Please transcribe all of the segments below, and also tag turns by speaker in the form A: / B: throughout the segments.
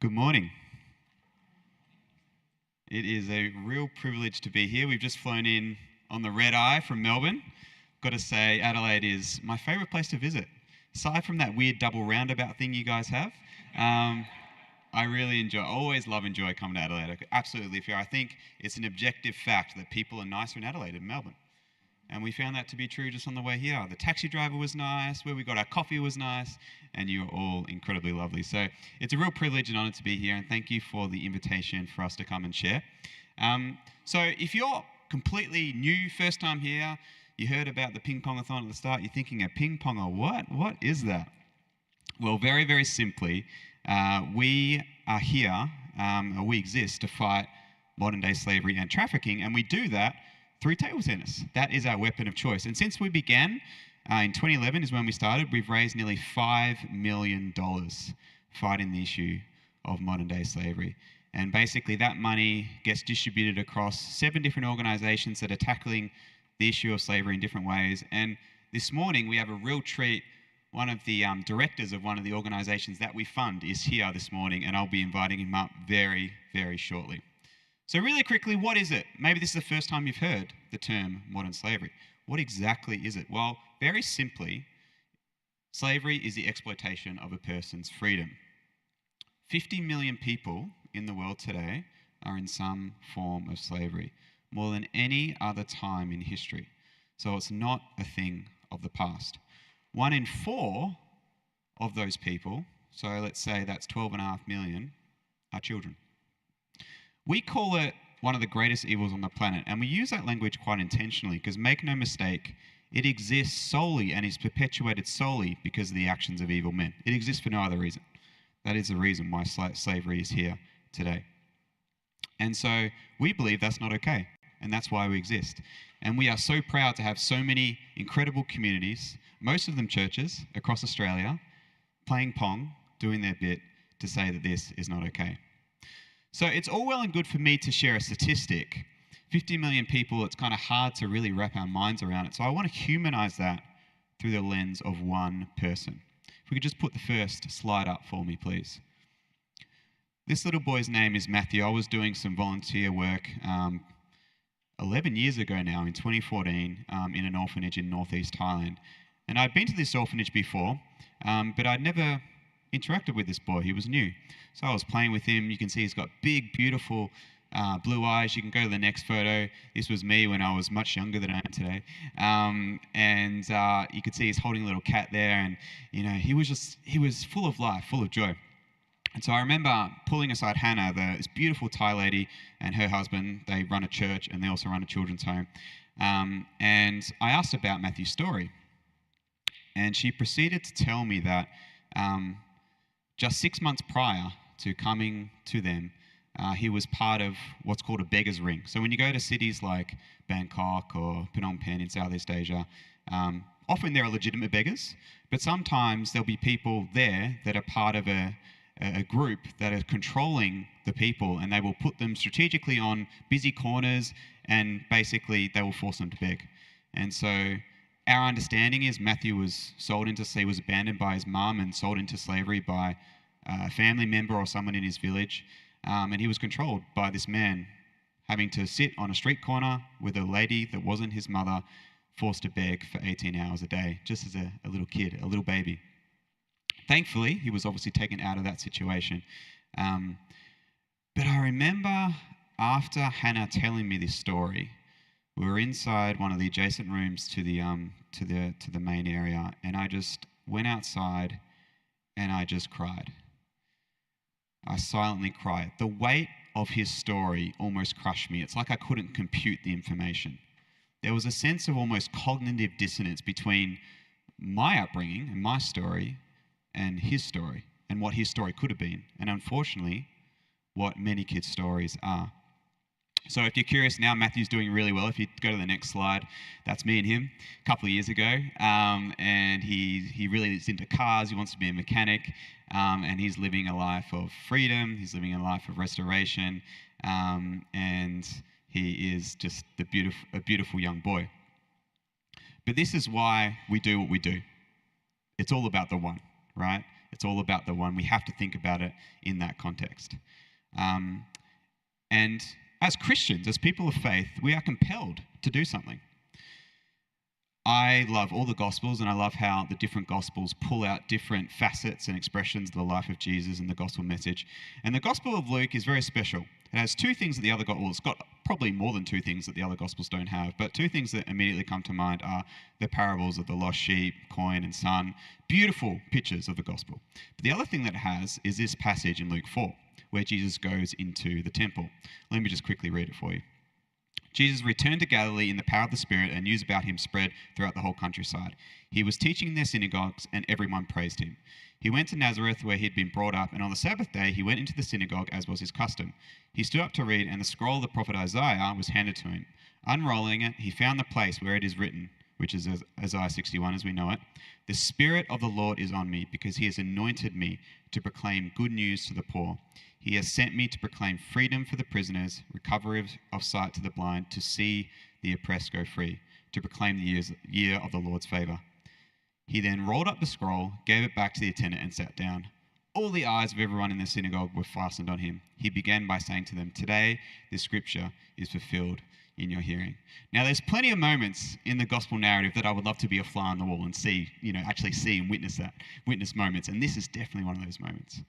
A: Good morning. It is a real privilege to be here. We've just flown in on the red eye from Melbourne. Got to say, Adelaide is my favourite place to visit. Aside from that weird double roundabout thing you guys have, I really enjoy coming to Adelaide. I could absolutely live here. I think it's an objective fact that people are nicer in Adelaide than Melbourne. And we found that to be true just on the way here. The taxi driver was nice, where we got our coffee was nice, and you were all incredibly lovely. So it's a real privilege and honour to be here, and thank you for the invitation for us to come and share. So if you're completely new, first time here, you heard about the Ping-Pong-A-Thon at the start, you're thinking, a ping-ponger, what? What is that? Well, very, very simply, we are here, or we exist to fight modern-day slavery and trafficking, and we do that through table tennis. That is our weapon of choice. And since we began, in 2011 is when we started, we've raised nearly $5 million fighting the issue of modern day slavery. And basically that money gets distributed across 7 different organizations that are tackling the issue of slavery in different ways. And this morning we have a real treat. One of the directors of one of the organizations that we fund is here this morning, and I'll be inviting him up very, very shortly. So really quickly, what is it? Maybe this is the first time you've heard the term modern slavery. What exactly is it? Well, very simply, slavery is the exploitation of a person's freedom. 50 million people in the world today are in some form of slavery, more than any other time in history. So it's not a thing of the past. 1 in 4 of those people, so let's say that's 12.5 million, are children. We call it one of the greatest evils on the planet, and we use that language quite intentionally because, make no mistake, it exists solely and is perpetuated solely because of the actions of evil men. It exists for no other reason. That is the reason why slavery is here today. And so we believe that's not okay, and that's why we exist. And we are so proud to have so many incredible communities, most of them churches, across Australia, playing Pong, doing their bit to say that this is not okay. So it's all well and good for me to share a statistic. 50 million people, it's kind of hard to really wrap our minds around it. So I want to humanize that through the lens of one person. If we could just put the first slide up for me, please. This little boy's name is Matthew. I was doing some volunteer work 11 years ago now, in 2014, in an orphanage in northeast Thailand. And I'd been to this orphanage before, but I'd never interacted with this boy. He was new. So I was playing with him. You can see he's got big, beautiful blue eyes. You can go to the next photo. This was me when I was much younger than I am today. And you could see he's holding a little cat there. And, you know, he was full of life, full of joy. And so I remember pulling aside Hannah, this beautiful Thai lady, and her husband. They run a church and they also run a children's home. And I asked about Matthew's story. And she proceeded to tell me that just 6 months prior to coming to them, he was part of what's called a beggar's ring. So when you go to cities like Bangkok or Phnom Penh in Southeast Asia, often there are legitimate beggars, but sometimes there'll be people there that are part of a group that are controlling the people, and they will put them strategically on busy corners, and basically they will force them to beg. And so our understanding is Matthew was abandoned by his mum and sold into slavery by a family member or someone in his village. And he was controlled by this man, having to sit on a street corner with a lady that wasn't his mother, forced to beg for 18 hours a day, just as a little kid, a little baby. Thankfully, he was obviously taken out of that situation. But I remember after Hannah telling me this story, we were inside one of the adjacent rooms to the main area, and I just went outside and I just cried. I silently cried. The weight of his story almost crushed me. It's like I couldn't compute the information. There was a sense of almost cognitive dissonance between my upbringing and my story and his story, and what his story could have been, and unfortunately, what many kids' stories are. So if you're curious now, Matthew's doing really well. If you go to the next slide, that's me and him a couple of years ago. And he really is into cars. He wants to be a mechanic. And he's living a life of freedom. He's living a life of restoration. And he is just a beautiful young boy. But this is why we do what we do. It's all about the one, right? It's all about the one. We have to think about it in that context. And as Christians, as people of faith, we are compelled to do something. I love all the Gospels, and I love how the different Gospels pull out different facets and expressions of the life of Jesus and the Gospel message. And the Gospel of Luke is very special. It has two things that the other Gospels, it's got probably more than two things that the other Gospels don't have, but two things that immediately come to mind are the parables of the lost sheep, coin, and son. Beautiful pictures of the Gospel. But the other thing that it has is this passage in Luke 4, where Jesus goes into the temple. Let me just quickly read it for you. Jesus returned to Galilee in the power of the Spirit, and news about him spread throughout the whole countryside. He was teaching in their synagogues, and everyone praised him. He went to Nazareth, where he had been brought up, and on the Sabbath day he went into the synagogue, as was his custom. He stood up to read, and the scroll of the prophet Isaiah was handed to him. Unrolling it, he found the place where it is written, which is Isaiah 61 as we know it. The Spirit of the Lord is on me, because he has anointed me to proclaim good news to the poor. He has sent me to proclaim freedom for the prisoners, recovery of sight to the blind, to see the oppressed go free, to proclaim the year of the Lord's favor. He then rolled up the scroll, gave it back to the attendant, and sat down. All the eyes of everyone in the synagogue were fastened on him. He began by saying to them, "Today this scripture is fulfilled in your hearing." Now, there's plenty of moments in the gospel narrative that I would love to be a fly on the wall and see, actually see and witness moments. And this is definitely one of those moments.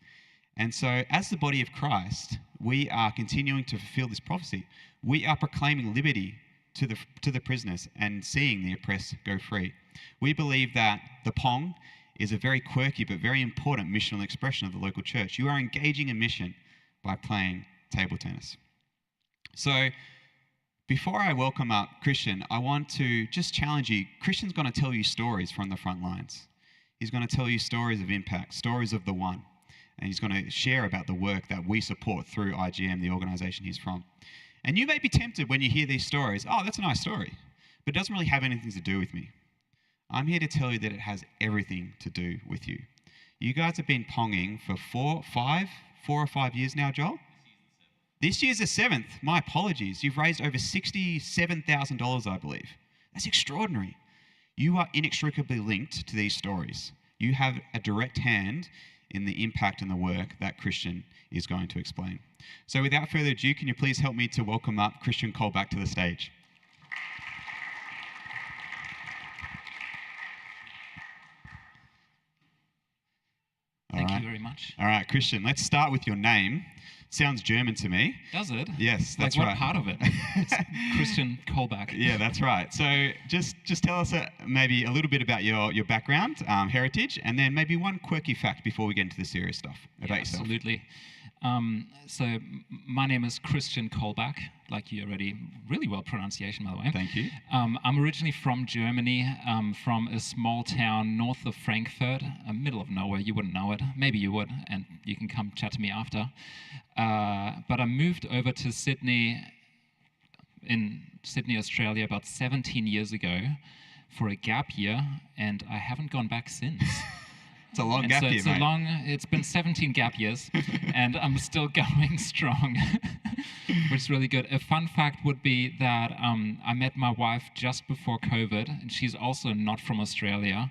A: And so, as the body of Christ, we are continuing to fulfill this prophecy. We are proclaiming liberty to the prisoners and seeing the oppressed go free. We believe that the Pong is a very quirky but very important missional expression of the local church. You are engaging in mission by playing table tennis. So, before I welcome up Christian, I want to just challenge you. Christian's going to tell you stories from the front lines. He's going to tell you stories of impact, stories of the one. And he's going to share about the work that we support through IGM, the organisation he's from. And you may be tempted when you hear these stories, oh, that's a nice story, but it doesn't really have anything to do with me. I'm here to tell you that it has everything to do with you. You guys have been ponging for 4 or 5 years now, Joel? This year's the 7th. My apologies. You've raised over $67,000, I believe. That's extraordinary. You are inextricably linked to these stories. You have a direct hand in the impact and the work that Christian is going to explain. So without further ado, can you please help me to welcome up Christian Cole back to the stage?
B: Thank you very much.
A: All right, Christian, let's start with your name. Sounds German to me.
B: Does it?
A: Yes, that's
B: like
A: right.
B: What part of it? It's Christian Kolbach.
A: Yeah, that's right. So just tell us maybe a little bit about your background, heritage, and then maybe one quirky fact before we get into the serious stuff about yourself.
B: Absolutely. So my name is Christian Kolbach, like you already, really well pronunciation, by the way.
A: Thank you.
B: I'm originally from Germany, from a small town north of Frankfurt, middle of nowhere. You wouldn't know it. Maybe you would, and you can come chat to me after. But I moved over to Sydney, in Sydney, Australia, about 17 years ago for a gap year, and I haven't gone back since.
A: It's a long gap year, mate.
B: It's been 17 gap years, and I'm still going strong, which is really good. A fun fact would be that I met my wife just before COVID, and she's also not from Australia,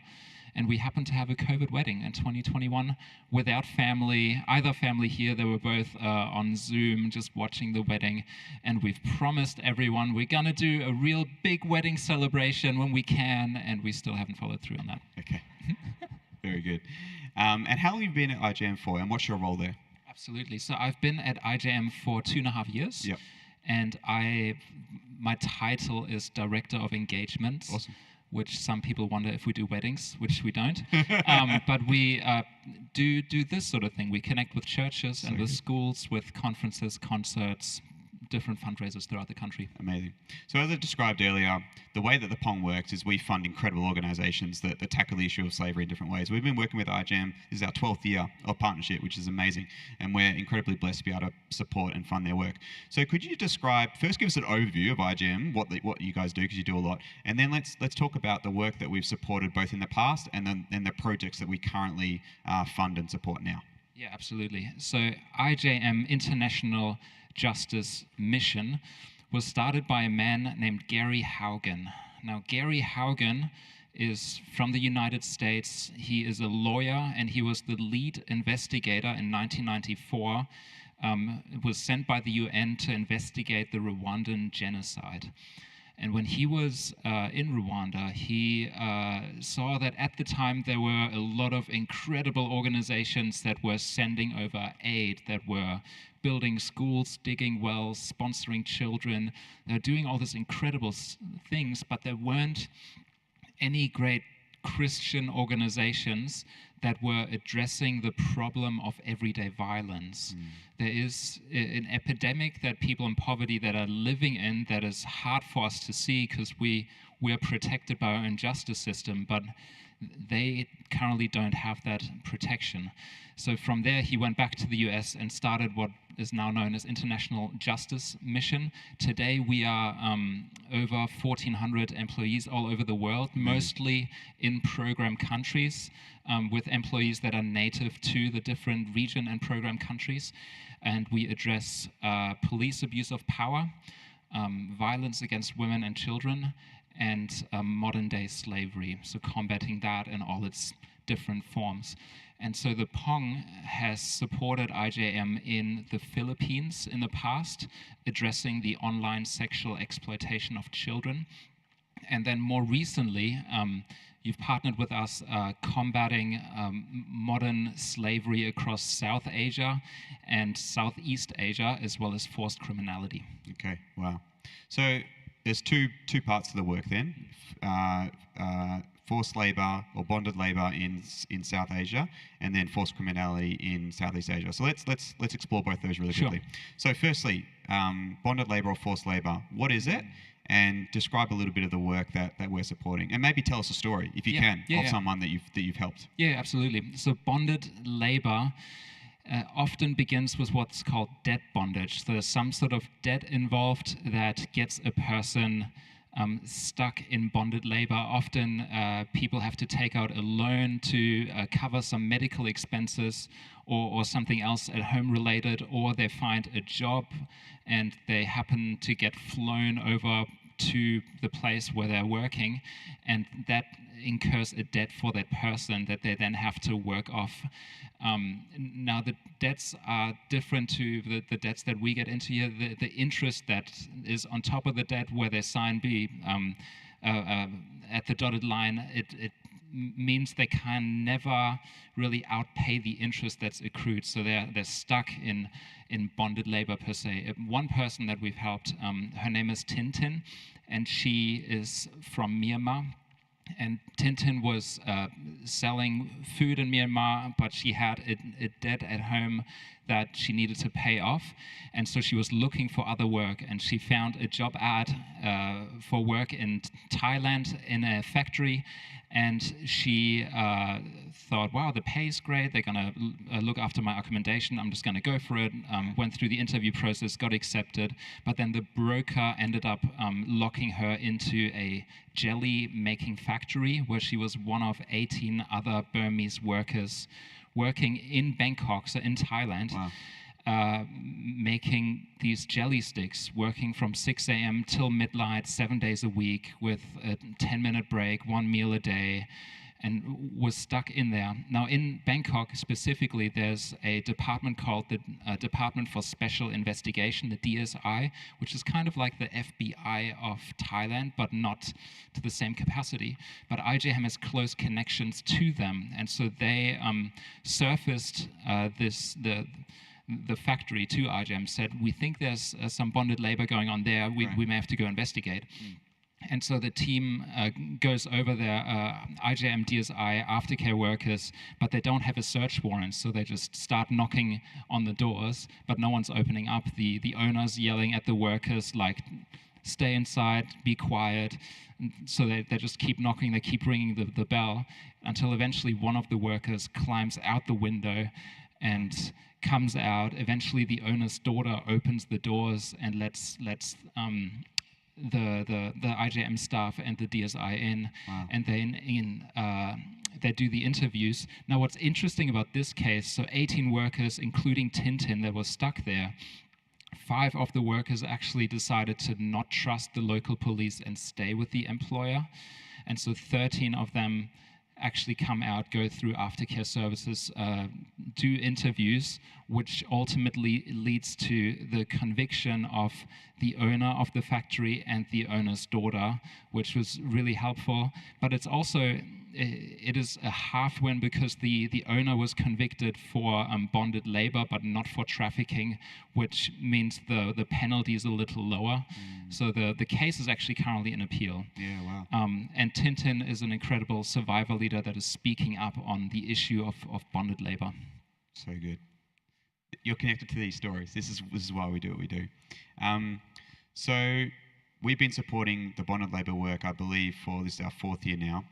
B: and we happened to have a COVID wedding in 2021 without family, either family here. They were both on Zoom just watching the wedding, and we've promised everyone we're going to do a real big wedding celebration when we can, and we still haven't followed through on that.
A: Okay. Very good. And how long have you been at IJM for, and what's your role there?
B: Absolutely. So I've been at IJM for 2.5 years.
A: Yep.
B: And my title is Director of Engagement.
A: Awesome.
B: Which some people wonder if we do weddings, which we don't. But we do this sort of thing. We connect with churches and with schools, with conferences, concerts, different fundraisers throughout the country.
A: Amazing. So as I described earlier, the way that the Pong works is we fund incredible organisations that tackle the issue of slavery in different ways. We've been working with IGM. This is our 12th year of partnership, which is amazing. And we're incredibly blessed to be able to support and fund their work. So could you first give us an overview of IGM, what you guys do, because you do a lot, and then let's talk about the work that we've supported both in the past and the projects that we currently fund and support now.
B: Yeah, absolutely. So IJM, International Justice Mission, was started by a man named Gary Haugen. Now, Gary Haugen is from the United States. He is a lawyer, and he was the lead investigator in 1994. Was sent by the UN to investigate the Rwandan genocide. And when he was in Rwanda, he saw that at the time there were a lot of incredible organizations that were sending over aid, that were building schools, digging wells, sponsoring children. They're doing all these incredible things, but there weren't any great Christian organizations that were addressing the problem of everyday violence. There is an epidemic that people in poverty that are living in that is hard for us to see because we're protected by our own justice system, but they currently don't have that protection. So from there, he went back to the US and started what is now known as International Justice Mission. Today, we are over 1,400 employees all over the world, mostly in program countries, with employees that are native to the different region and program countries. And we address police abuse of power, violence against women and children, and modern-day slavery, so combating that in all its different forms. And so the Pong has supported IJM in the Philippines in the past, addressing the online sexual exploitation of children. And then more recently, you've partnered with us combating modern slavery across South Asia and Southeast Asia, as well as forced criminality.
A: Okay, wow. So there's two parts to the work then. Forced labor or bonded labor in South Asia, and then forced criminality in Southeast Asia. So let's explore both those really quickly. So firstly, bonded labor or forced labor, what is it? And describe a little bit of the work that we're supporting, and maybe tell us a story, if you can, of someone that you've helped.
B: Yeah, absolutely. So bonded labor often begins with what's called debt bondage. So there's some sort of debt involved that gets a person stuck in bonded labor. Often people have to take out a loan to cover some medical expenses or something else at home related, or they find a job and they happen to get flown over to the place where they're working, and that incurs a debt for that person that they then have to work off. Now the debts are different to the debts that we get into here. The interest that is on top of the debt, where they sign at the dotted line, it means they can never really outpay the interest that's accrued. So they're stuck in bonded labor per se. One person that we've helped, her name is Tintin, and she is from Myanmar. And Tintin was selling food in Myanmar, but she had a debt at home that she needed to pay off. And so she was looking for other work, and she found a job ad for work in Thailand in a factory. And she thought, wow, the pay is great. They're going to look after my accommodation. I'm just going to go for it. Went through the interview process, got accepted. But then the broker ended up locking her into a jelly-making factory where she was one of 18 other Burmese workers working in Bangkok, so in Thailand.
A: Wow.
B: Making these jelly sticks, working from 6 a.m. till midnight, 7 days a week, with a 10-minute break, one meal a day, and was stuck in there. Now, in Bangkok specifically, there's a department called the Department for Special Investigation, the DSI, which is kind of like the FBI of Thailand, but not to the same capacity. But IJM has close connections to them, and so they surfaced the factory to IJM, said, we think there's some bonded labor going on there, we may have to go investigate. And so the team goes over there, IJM, DSI, aftercare workers, but they don't have a search warrant, so they just start knocking on the doors, but no one's opening up. The owner's yelling at the workers, like, stay inside, be quiet. So they just keep knocking, they keep ringing the bell, until eventually one of the workers climbs out the window and comes out. Eventually the owner's daughter opens the doors and lets the IJM staff and the DSI in. Wow. And then they do the interviews. Now what's interesting about this case, so 18 workers, including Tintin, that was stuck there, 5 of the workers actually decided to not trust the local police and stay with the employer. and so 13 of them actually come out, go through aftercare services, do interviews, which ultimately leads to the conviction of the owner of the factory and the owner's daughter, which was really helpful. But it's also, it is a half win because the owner was convicted for bonded labor, but not for trafficking, which means the penalty is a little lower. So the case is actually currently in appeal.
A: Yeah, wow.
B: And Tintin is an incredible survivor leader that is speaking up on the issue of bonded labor.
A: So good. You're connected to these stories. This is why we do what we do. So we've been supporting the bonded labour work, I believe, for this is our 4th year now.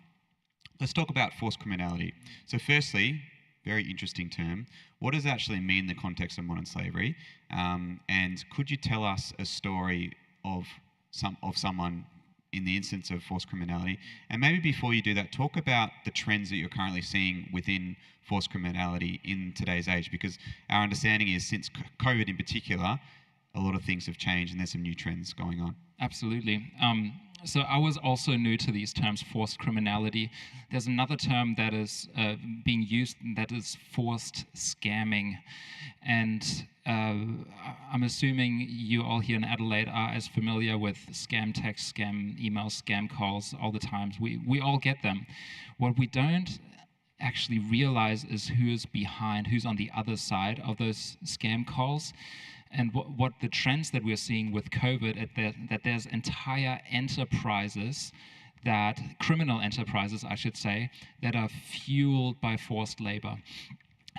A: Let's talk about forced criminality. So firstly, very interesting term. What does it actually mean in the context of modern slavery? And could you tell us a story of someone in the instance of forced criminality? And maybe before you do that, talk about the trends that you're currently seeing within forced criminality in today's age, because our understanding is since COVID in particular, a lot of things have changed and there's some new trends going on.
B: Absolutely. So I was also new to these terms, forced criminality. There's another term that is being used that is forced scamming. And I'm assuming you all here in Adelaide are as familiar with scam texts, scam emails, scam calls all the time. We all get them. What we don't actually realize is who is behind, who's on the other side of those scam calls. And what the trends that we're seeing with COVID, that there's entire enterprises, criminal enterprises, I should say, that are fueled by forced labor.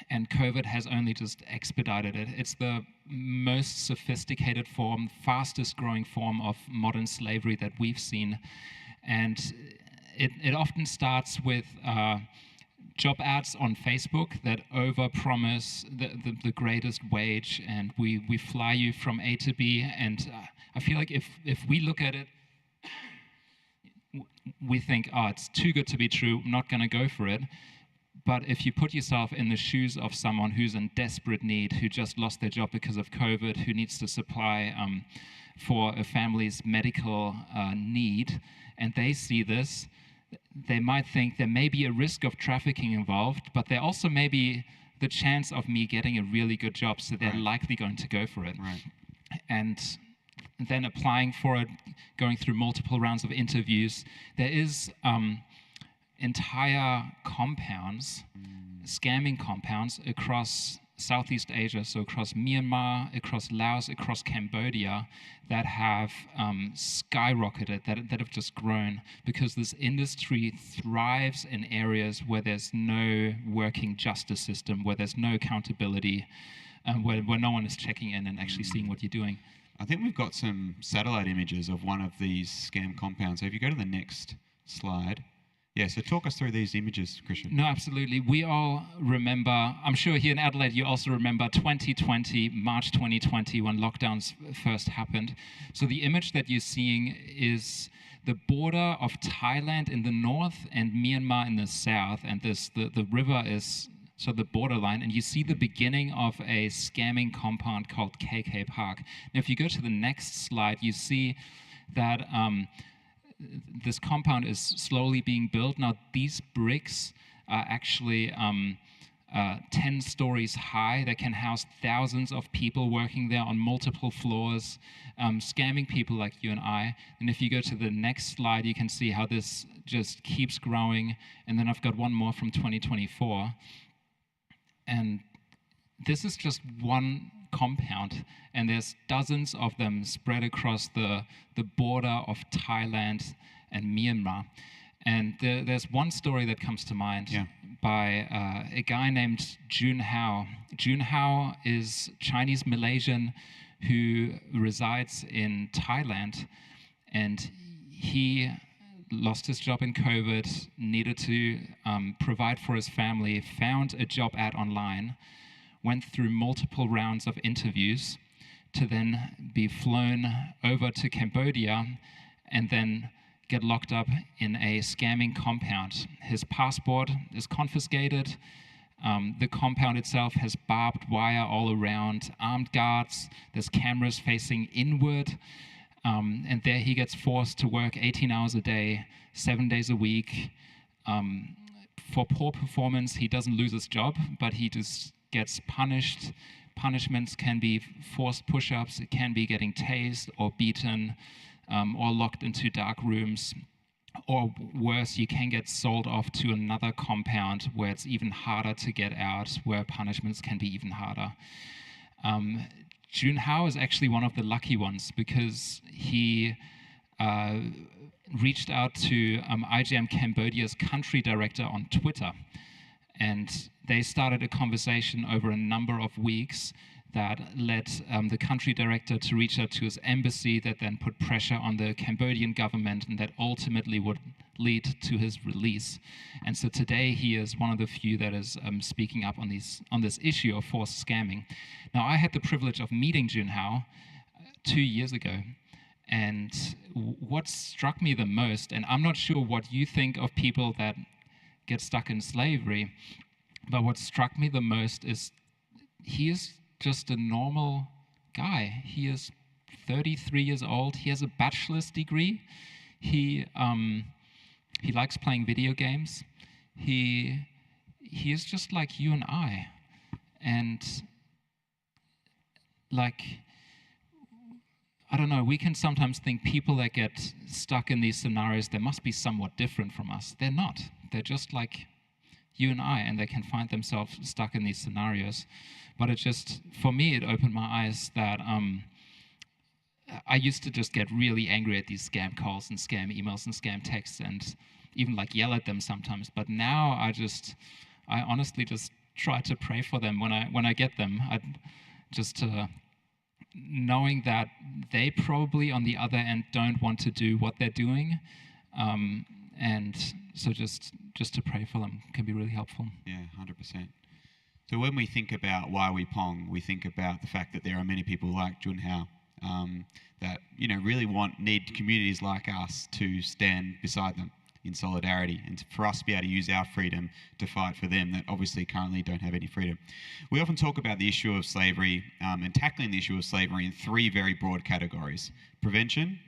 B: And COVID has only just expedited it. It's the most sophisticated form, fastest growing form of modern slavery that we've seen. And it often starts with job ads on Facebook that overpromise the greatest wage, and we fly you from A to B. And I feel like if we look at it, we think, oh, it's too good to be true, I'm not going to go for it. But if you put yourself in the shoes of someone who's in desperate need, who just lost their job because of COVID, who needs to supply for a family's medical need, and they see this, they might think there may be a risk of trafficking involved, but there also may be the chance of me getting a really good job, so they're likely going to go for it.
A: Right.
B: And then applying for it, going through multiple rounds of interviews. There is entire compounds, scamming compounds across Southeast Asia, so across Myanmar, across Laos, across Cambodia, that have skyrocketed, that have just grown, because this industry thrives in areas where there's no working justice system, where there's no accountability, where no one is checking in and actually seeing what you're doing.
A: I think we've got some satellite images of one of these scam compounds. So if you go to the next slide. Yeah, so talk us through these images, Christian.
B: No, absolutely. We all remember, I'm sure here in Adelaide you also remember 2020, March 2020, when lockdowns first happened. So the image that you're seeing is the border of Thailand in the north and Myanmar in the south, and the river is so the borderline, and you see the beginning of a scamming compound called KK Park. Now, if you go to the next slide, you see that this compound is slowly being built. Now, these bricks are actually 10 stories high. They can house thousands of people working there on multiple floors, scamming people like you and I. And if you go to the next slide, you can see how this just keeps growing. And then I've got one more from 2024. And this is just one compound, and there's dozens of them spread across the border of Thailand and Myanmar. And there's one story that comes to mind by a guy named Jun Hao. Jun Hao is Chinese Malaysian who resides in Thailand, and he lost his job in COVID, needed to provide for his family, found a job ad online, went through multiple rounds of interviews to then be flown over to Cambodia and then get locked up in a scamming compound. His passport is confiscated. The compound itself has barbed wire all around, armed guards, there's cameras facing inward. And there he gets forced to work 18 hours a day, 7 days a week. For poor performance, he doesn't lose his job, but he just gets punished. Punishments can be forced push-ups, it can be getting tased or beaten, or locked into dark rooms. Or worse, you can get sold off to another compound where it's even harder to get out, where punishments can be even harder. Jun Hao is actually one of the lucky ones because he reached out to IGM Cambodia's country director on Twitter. And they started a conversation over a number of weeks that led the country director to reach out to his embassy, that then put pressure on the Cambodian government, and that ultimately would lead to his release. And so today he is one of the few that is speaking up on this issue of forced scamming. Now, I had the privilege of meeting Jun Hao 2 years ago, and what struck me the most, and I'm not sure what you think of people that get stuck in slavery, but what struck me the most is he is just a normal guy. He is 33 years old. He has a bachelor's degree. He likes playing video games. He is just like you and I. And like, I don't know, we can sometimes think people that get stuck in these scenarios, they must be somewhat different from us. They're not. They're just like you and I, and they can find themselves stuck in these scenarios. But it just, for me, it opened my eyes that I used to just get really angry at these scam calls and scam emails and scam texts and even like yell at them sometimes. But now I honestly just try to pray for them when I get them. Knowing that they probably on the other end don't want to do what they're doing. And so just to pray for them can be really helpful.
A: Yeah, 100%. So when we think about why we Pong, we think about the fact that there are many people like Jun Hao that really need communities like us to stand beside them in solidarity, and for us to be able to use our freedom to fight for them that obviously currently don't have any freedom. We often talk about the issue of slavery and tackling the issue of slavery in 3 very broad categories: prevention,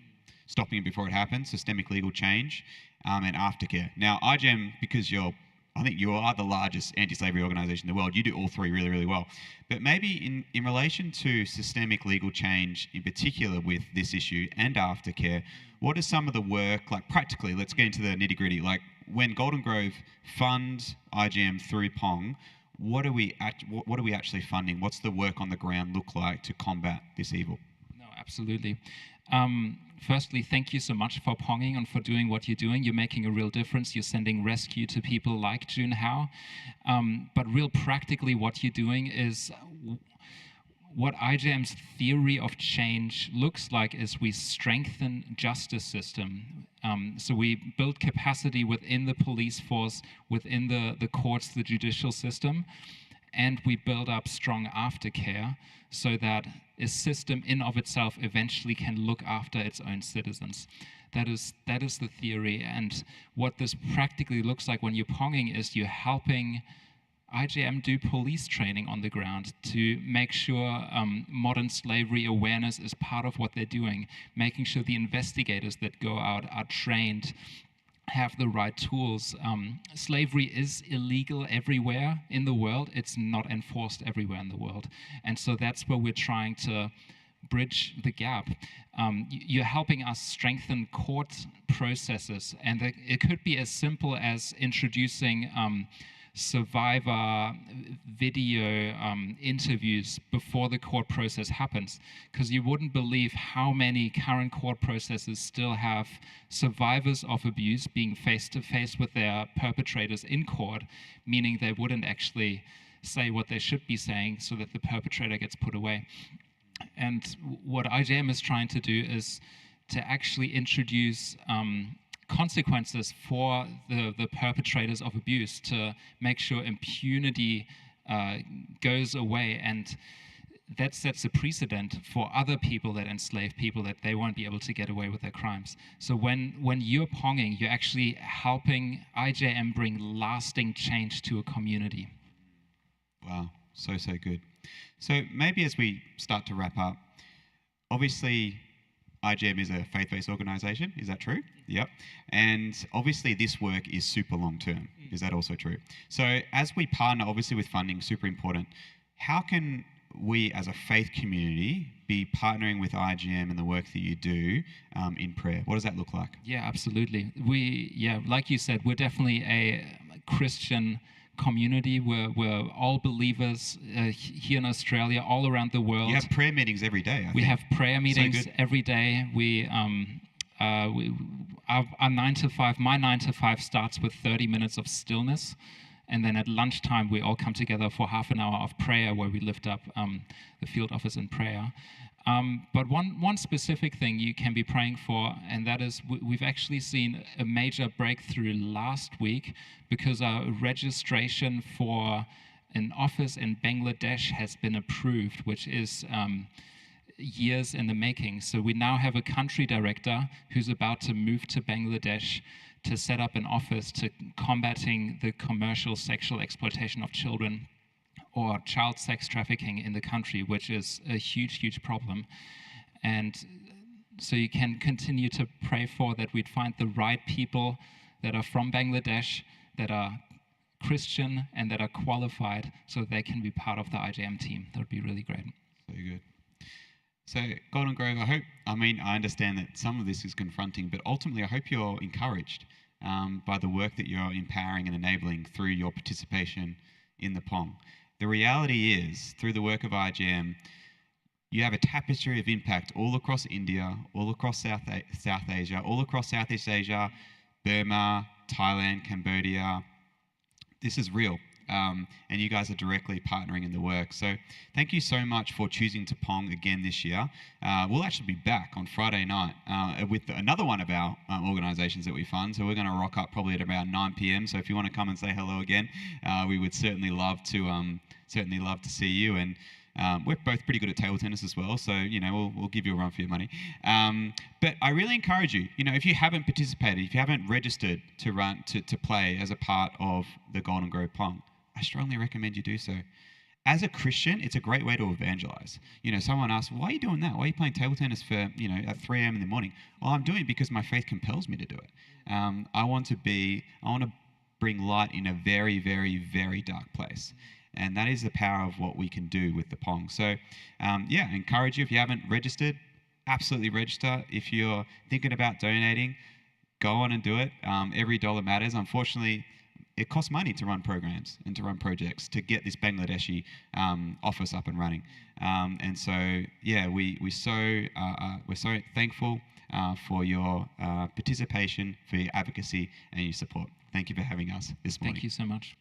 A: stopping it before it happens, systemic legal change, and aftercare. Now, IGM, because I think you are the largest anti-slavery organisation in the world, you do all 3 really, really well. But maybe in relation to systemic legal change, in particular with this issue and aftercare, what is some of the work, like practically, let's get into the nitty-gritty, like when Golden Grove fund IGM through Pong, what are we actually funding? What's the work on the ground look like to combat this evil?
B: No, absolutely. Firstly, thank you so much for Ponging and for doing what you're doing. You're making a real difference. You're sending rescue to people like Jun Hao. But real practically what you're doing is what IGM's theory of change looks like is we strengthen justice system. So we build capacity within the police force, within the courts, the judicial system, and we build up strong aftercare so that a system in of itself eventually can look after its own citizens. That is the theory, and what this practically looks like when you're Ponging is you're helping IGM do police training on the ground to make sure modern slavery awareness is part of what they're doing, making sure the investigators that go out are trained, have the right tools. Slavery is illegal everywhere in the world. It's not enforced everywhere in the world. And so that's where we're trying to bridge the gap. You're helping us strengthen court processes. And it could be as simple as introducing survivor video interviews before the court process happens, because you wouldn't believe how many current court processes still have survivors of abuse being face-to-face with their perpetrators in court, meaning they wouldn't actually say what they should be saying so that the perpetrator gets put away. And what IGM is trying to do is to actually introduce consequences for the perpetrators of abuse, to make sure impunity goes away, and that sets a precedent for other people that enslave people, that they won't be able to get away with their crimes. So when you're Ponging, you're actually helping IJM bring lasting change to a community.
A: Wow, so good. So maybe as we start to wrap up, obviously IGM is a faith-based organisation. Is that true? Yep. And obviously this work is super long-term. Is that also true? So as we partner, obviously with funding, super important, how can we as a faith community be partnering with IGM and the work that you do in prayer? What does that look like?
B: Yeah, absolutely. Like you said, we're definitely a Christian community. We're all believers here in Australia, all around the world.
A: You have prayer meetings every day.
B: We have prayer meetings
A: So
B: every day. Our 9 to 5, my 9 to 5 starts with 30 minutes of stillness. And then at lunchtime, we all come together for half an hour of prayer where we lift up the field office in prayer. But one specific thing you can be praying for, and that is we've actually seen a major breakthrough last week because our registration for an office in Bangladesh has been approved, which is years in the making. So we now have a country director who's about to move to Bangladesh to set up an office to combating the commercial sexual exploitation of children or child sex trafficking in the country, which is a huge, huge problem. And so you can continue to pray for that we'd find the right people that are from Bangladesh, that are Christian, and that are qualified so that they can be part of the IJM team. That would be really great.
A: Very good. So, Golden Grove, I understand that some of this is confronting, but ultimately I hope you're encouraged by the work that you're empowering and enabling through your participation in the Pong. The reality is, through the work of IGM, you have a tapestry of impact all across India, all across South Asia, all across Southeast Asia, Burma, Thailand, Cambodia. This is real. And you guys are directly partnering in the work. So thank you so much for choosing to Pong again this year. We'll actually be back on Friday night with another one of our organisations that we fund. So we're going to rock up probably at about 9 p.m. So if you want to come and say hello again, we would certainly love to see you. And we're both pretty good at table tennis as well, so we'll give you a run for your money. But I really encourage you. If you haven't participated, if you haven't registered to play as a part of the Golden Grove Pong, I strongly recommend you do so. As a Christian, it's a great way to evangelize. Someone asks, why are you doing that? Why are you playing table tennis for, at 3 a.m. in the morning? Well, I'm doing it because my faith compels me to do it. I want to bring light in a very, very, very dark place. And that is the power of what we can do with the Pong. So, I encourage you, if you haven't registered, absolutely register. If you're thinking about donating, go on and do it. Every dollar matters. Unfortunately, it costs money to run programs and to run projects to get this Bangladeshi office up and running. And so, we're so thankful for your participation, for your advocacy, and your support. Thank you for having us this morning.
B: Thank you so much.